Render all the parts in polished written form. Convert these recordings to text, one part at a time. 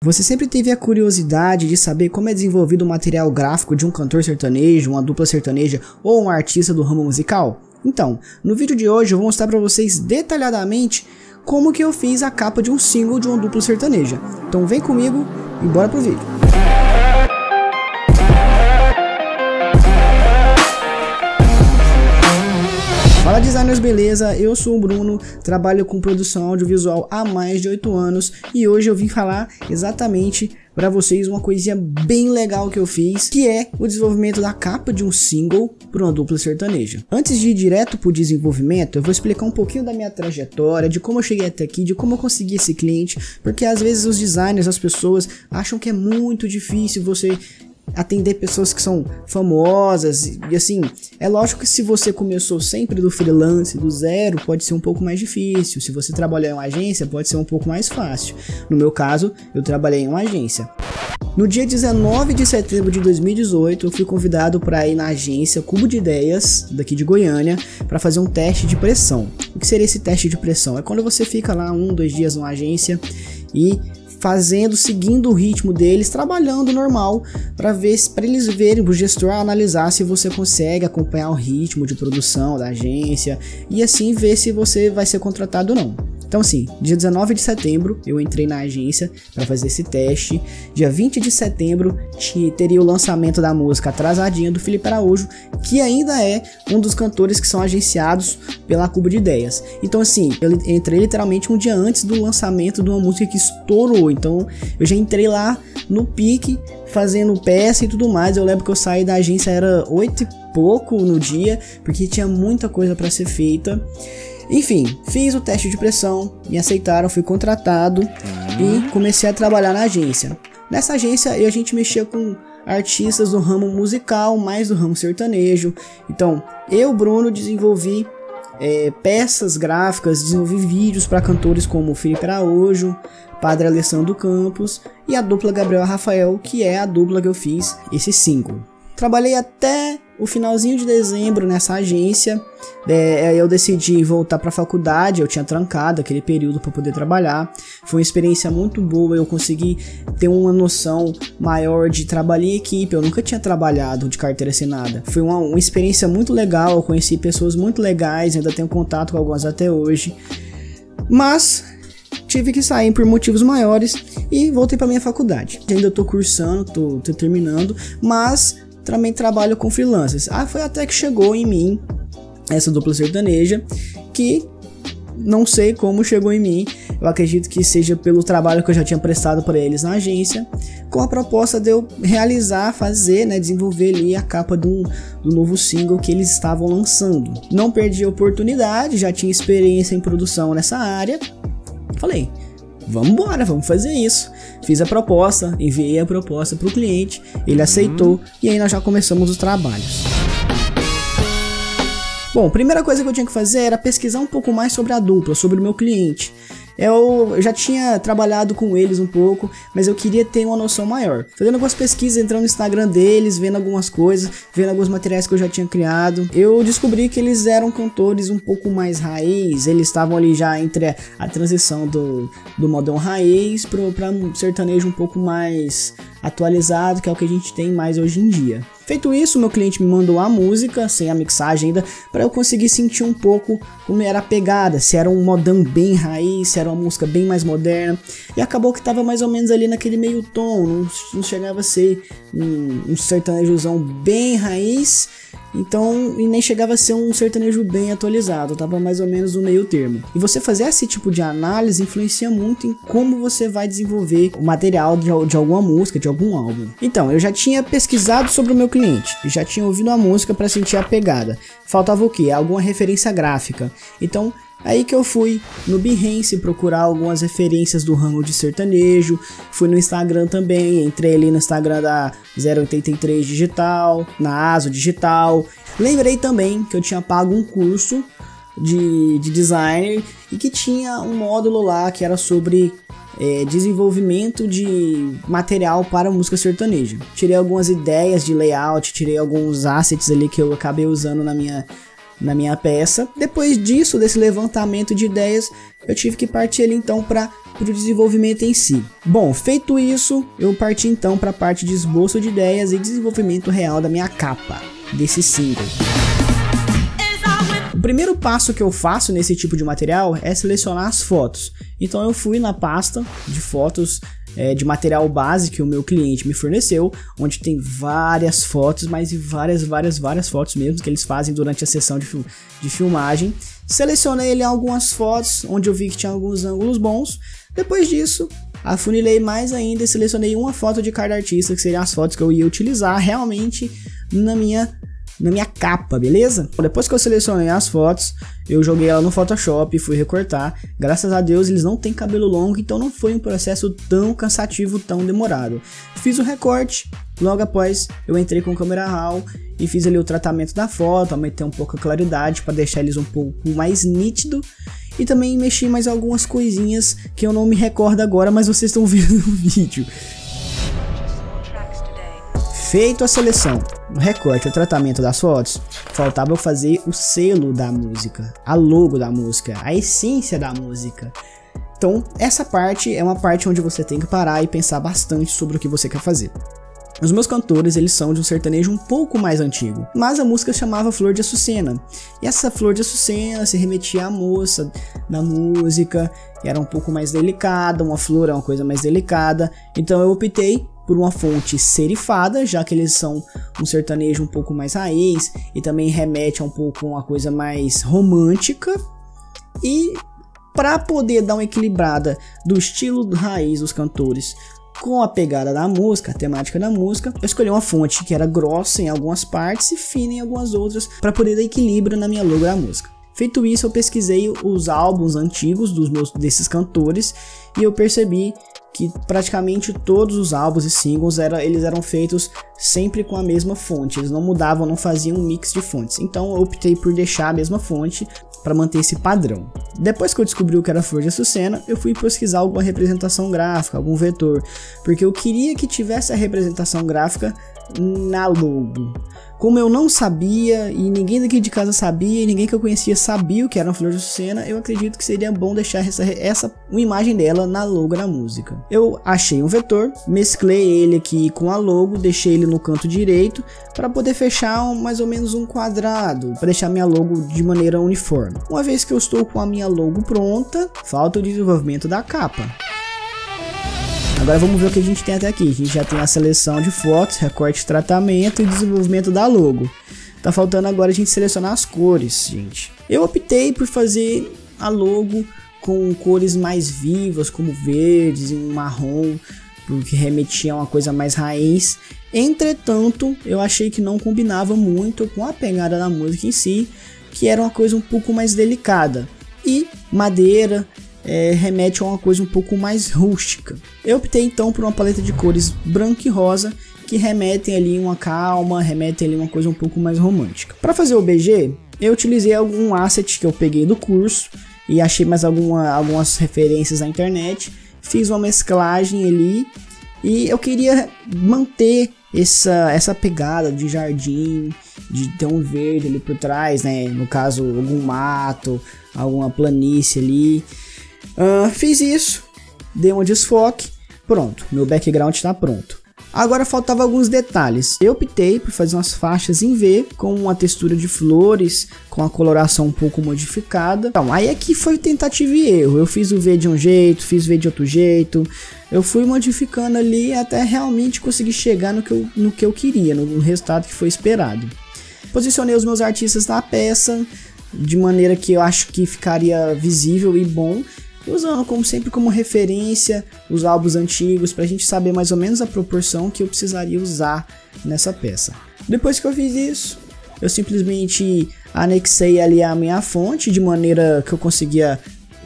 Você sempre teve a curiosidade de saber como é desenvolvido o material gráfico de um cantor sertanejo, uma dupla sertaneja ou um artista do ramo musical? Então, no vídeo de hoje eu vou mostrar para vocês detalhadamente como que eu fiz a capa de um single de uma dupla sertaneja. Então vem comigo e bora pro vídeo. Fala designers, beleza? Eu sou o Bruno, trabalho com produção audiovisual há mais de 8 anos e hoje eu vim falar exatamente para vocês uma coisinha bem legal que eu fiz, que é o desenvolvimento da capa de um single para uma dupla sertaneja. Antes de ir direto pro desenvolvimento, eu vou explicar um pouquinho da minha trajetória, de como eu cheguei até aqui, de como eu consegui esse cliente, porque às vezes os designers, as pessoas acham que é muito difícil você atender pessoas que são famosas e assim, é lógico que se você começou sempre do freelance, do zero, pode ser um pouco mais difícil. Se você trabalhar em uma agência, pode ser um pouco mais fácil. No meu caso, eu trabalhei em uma agência. No dia 19 de setembro de 2018, eu fui convidado para ir na agência Cubo de Ideias, daqui de Goiânia, para fazer um teste de pressão. O que seria esse teste de pressão? É quando você fica lá 1-2 dias numa agência e seguindo o ritmo deles, trabalhando normal, para eles verem, o gestor analisar se você consegue acompanhar o ritmo de produção da agência e assim ver se você vai ser contratado ou não. Então assim, dia 19 de setembro eu entrei na agência para fazer esse teste. Dia 20 de setembro teria o lançamento da música Atrasadinha do Felipe Araújo, que ainda é um dos cantores que são agenciados pela Cubo de Ideias. Então assim, eu entrei literalmente um dia antes do lançamento de uma música que estourou. Então eu já entrei lá no pique, fazendo peça e tudo mais. Eu lembro que eu saí da agência, era 8 e pouco no dia, porque tinha muita coisa para ser feita. Enfim, fiz o teste de pressão, me aceitaram, fui contratado e comecei a trabalhar na agência. Nessa agência a gente mexia com artistas do ramo musical, mais do ramo sertanejo. Então eu, Bruno, desenvolvi peças gráficas, desenvolvi vídeos para cantores como Felipe Araújo, Padre Alessandro Campos e a dupla Gabriel e Rafael, que é a dupla que eu fiz esse single. Trabalhei até o finalzinho de dezembro nessa agência. Eu decidi voltar para a faculdade, eu tinha trancado aquele período para poder trabalhar. Foi uma experiência muito boa, eu consegui ter uma noção maior de trabalho em equipe. Eu nunca tinha trabalhado de carteira assinada. Foi uma experiência muito legal, eu conheci pessoas muito legais, ainda tenho contato com algumas até hoje. Mas tive que sair por motivos maiores e voltei para minha faculdade. Ainda estou cursando, tô terminando, mas também trabalho com freelancers. Foi até que chegou em mim essa dupla sertaneja, que não sei como chegou em mim. Eu acredito que seja pelo trabalho que eu já tinha prestado para eles na agência, com a proposta de eu realizar, desenvolver ali a capa do novo single que eles estavam lançando. Não perdi a oportunidade, já tinha experiência em produção nessa área. Falei, vamos embora, vamos fazer isso. Fiz a proposta, enviei a proposta para o cliente, ele aceitou e aí nós já começamos os trabalhos. Bom, a primeira coisa que eu tinha que fazer era pesquisar um pouco mais sobre a dupla, sobre o meu cliente. Eu já tinha trabalhado com eles um pouco, mas eu queria ter uma noção maior. Fazendo algumas pesquisas, entrando no Instagram deles, vendo algumas coisas, vendo alguns materiais que eu já tinha criado, eu descobri que eles eram cantores um pouco mais raiz. Eles estavam ali já entre a transição do modão raiz para um sertanejo um pouco mais atualizado, que é o que a gente tem mais hoje em dia. Feito isso, meu cliente me mandou a música, sem a mixagem ainda, para eu conseguir sentir um pouco como era a pegada, se era um modão bem raiz, se era uma música bem mais moderna. E acabou que estava mais ou menos ali naquele meio tom, não chegava a ser um sertanejozão bem raiz, então, e nem chegava a ser um sertanejo bem atualizado, estava mais ou menos no meio termo. E você fazer esse tipo de análise influencia muito em como você vai desenvolver o material de alguma música, de algum álbum. Então, eu já tinha pesquisado sobre o meu cliente, já tinha ouvido a música para sentir a pegada. Faltava o quê? Alguma referência gráfica. Então, aí que eu fui no Behance procurar algumas referências do ramo de sertanejo. Fui no Instagram também, entrei ali no Instagram da 083 Digital, na ASO Digital. Lembrei também que eu tinha pago um curso de designer e que tinha um módulo lá que era sobre desenvolvimento de material para música sertaneja. Tirei algumas ideias de layout, tirei alguns assets ali que eu acabei usando na minha na minha peça. Depois disso, desse levantamento de ideias, eu tive que partir ali então para o desenvolvimento em si. Bom, feito isso, eu parti então para a parte de esboço de ideias e desenvolvimento real da minha capa desse single. O primeiro passo que eu faço nesse tipo de material é selecionar as fotos. Então eu fui na pasta de fotos de material base que o meu cliente me forneceu, onde tem várias fotos, mas várias fotos mesmo que eles fazem durante a sessão de filmagem. Selecionei ali algumas fotos onde eu vi que tinha alguns ângulos bons. Depois disso, afunilei mais ainda e selecionei uma foto de cada artista, que seriam as fotos que eu ia utilizar realmente na minha capa, beleza? Depois que eu selecionei as fotos, eu joguei ela no Photoshop e fui recortar. Graças a Deus eles não têm cabelo longo, então não foi um processo tão cansativo, tão demorado. Fiz o recorte, logo após eu entrei com o Camera Raw e fiz ali o tratamento da foto, aumentei um pouco a claridade para deixar eles um pouco mais nítido. E também mexi mais algumas coisinhas que eu não me recordo agora, mas vocês estão vendo no vídeo. Feito a seleção, o recorte e o tratamento das fotos, faltava eu fazer o selo da música, a logo da música, a essência da música. Então essa parte é uma parte onde você tem que parar e pensar bastante sobre o que você quer fazer. Os meus cantores, eles são de um sertanejo um pouco mais antigo, mas a música chamava Flor de Açucena. E essa Flor de Açucena se remetia à moça da música, era um pouco mais delicada, uma flor é uma coisa mais delicada. Então eu optei por uma fonte serifada, já que eles são um sertanejo um pouco mais raiz e também remete a um pouco uma coisa mais romântica. E para poder dar uma equilibrada do estilo raiz dos cantores com a pegada da música, a temática da música, eu escolhi uma fonte que era grossa em algumas partes e fina em algumas outras para poder dar equilíbrio na minha logo da música. Feito isso, eu pesquisei os álbuns antigos desses cantores e eu percebi que praticamente todos os álbuns e singles eles eram feitos sempre com a mesma fonte, eles não mudavam, não faziam um mix de fontes. Então eu optei por deixar a mesma fonte para manter esse padrão. Depois que eu descobri o que era Flor de Açucena, eu fui pesquisar alguma representação gráfica, algum vetor, porque eu queria que tivesse a representação gráfica na logo. Como eu não sabia e ninguém daqui de casa sabia e ninguém que eu conhecia sabia o que era uma Flor de Açucena, eu acredito que seria bom deixar uma imagem dela na logo da música. Eu achei um vetor, mesclei ele aqui com a logo, deixei ele no canto direito para poder fechar mais ou menos um quadrado, para deixar minha logo de maneira uniforme. Uma vez que eu estou com a minha logo pronta, falta o desenvolvimento da capa. Agora vamos ver o que a gente tem até aqui. A gente já tem a seleção de fotos, recorte, tratamento e desenvolvimento da logo. Tá faltando agora a gente selecionar as cores, gente. Eu optei por fazer a logo com cores mais vivas, como verdes e um marrom, porque remetia a uma coisa mais raiz. Entretanto, eu achei que não combinava muito com a pegada da música em si, que era uma coisa um pouco mais delicada. E madeira remete a uma coisa um pouco mais rústica. Eu optei então por uma paleta de cores branco e rosa que remetem ali uma calma, remetem ali uma coisa um pouco mais romântica. Para fazer o BG, eu utilizei algum asset que eu peguei do curso e achei mais algumas referências na internet. Fiz uma mesclagem ali e eu queria manter essa pegada de jardim, de ter um verde ali por trás, né? No caso, algum mato, alguma planície ali. Fiz isso, dei um desfoque, pronto, meu background está pronto. Agora faltava alguns detalhes. Eu optei por fazer umas faixas em V com uma textura de flores, com a coloração um pouco modificada. Então, aí aqui foi tentativa e erro. Eu fiz o V de um jeito, fiz o V de outro jeito. Eu fui modificando ali até realmente conseguir chegar no que eu queria, no resultado que foi esperado. Posicionei os meus artistas na peça de maneira que eu acho que ficaria visível e bom, usando como sempre como referência os álbuns antigos para a gente saber mais ou menos a proporção que eu precisaria usar nessa peça. Depois que eu fiz isso, eu simplesmente anexei ali a minha fonte de maneira que eu conseguia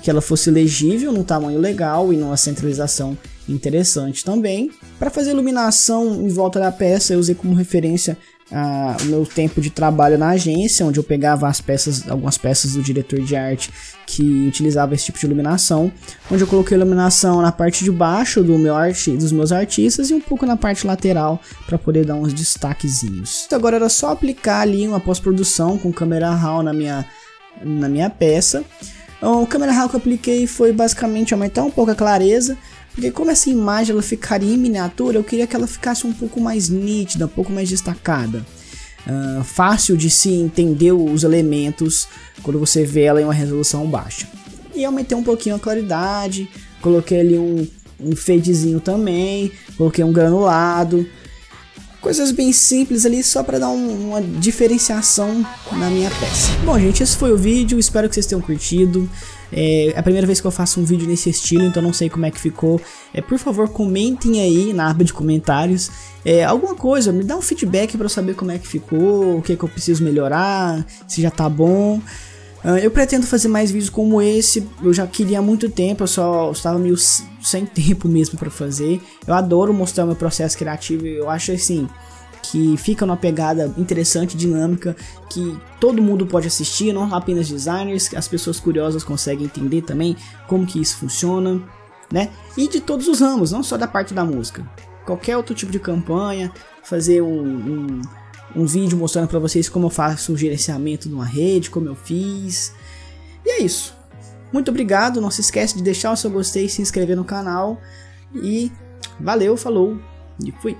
que ela fosse legível, num tamanho legal e numa centralização interessante também. Para fazer iluminação em volta da peça, eu usei como referência o meu tempo de trabalho na agência, onde eu pegava algumas peças do diretor de arte que utilizava esse tipo de iluminação, onde eu coloquei iluminação na parte de baixo dos meus artistas e um pouco na parte lateral para poder dar uns destaquezinhos. Então agora era só aplicar ali uma pós-produção com câmera RAW na minha peça. O câmera RAW que eu apliquei foi basicamente aumentar um pouco a clareza, porque como essa imagem ela ficaria em miniatura, eu queria que ela ficasse um pouco mais nítida, um pouco mais destacada. Fácil de se entender os elementos quando você vê ela em uma resolução baixa. E aumentei um pouquinho a claridade, coloquei ali um fadezinho também, coloquei um granulado. Coisas bem simples ali só para dar uma diferenciação na minha peça. Bom gente, esse foi o vídeo, espero que vocês tenham curtido. É a primeira vez que eu faço um vídeo nesse estilo, então não sei como é que ficou. Por favor, comentem aí na aba de comentários alguma coisa, me dá um feedback para eu saber como é que ficou, o que eu preciso melhorar, se já tá bom. Eu pretendo fazer mais vídeos como esse, eu já queria há muito tempo, eu só estava meio sem tempo mesmo para fazer. Eu adoro mostrar o meu processo criativo, eu acho assim que fica numa pegada interessante, dinâmica, que todo mundo pode assistir, não apenas designers, as pessoas curiosas conseguem entender também como que isso funciona, né? E de todos os ramos, não só da parte da música, qualquer outro tipo de campanha, fazer um vídeo mostrando para vocês como eu faço o gerenciamento de uma rede, como eu fiz. E é isso. Muito obrigado, não se esquece de deixar o seu gostei, se inscrever no canal. E valeu, falou e fui.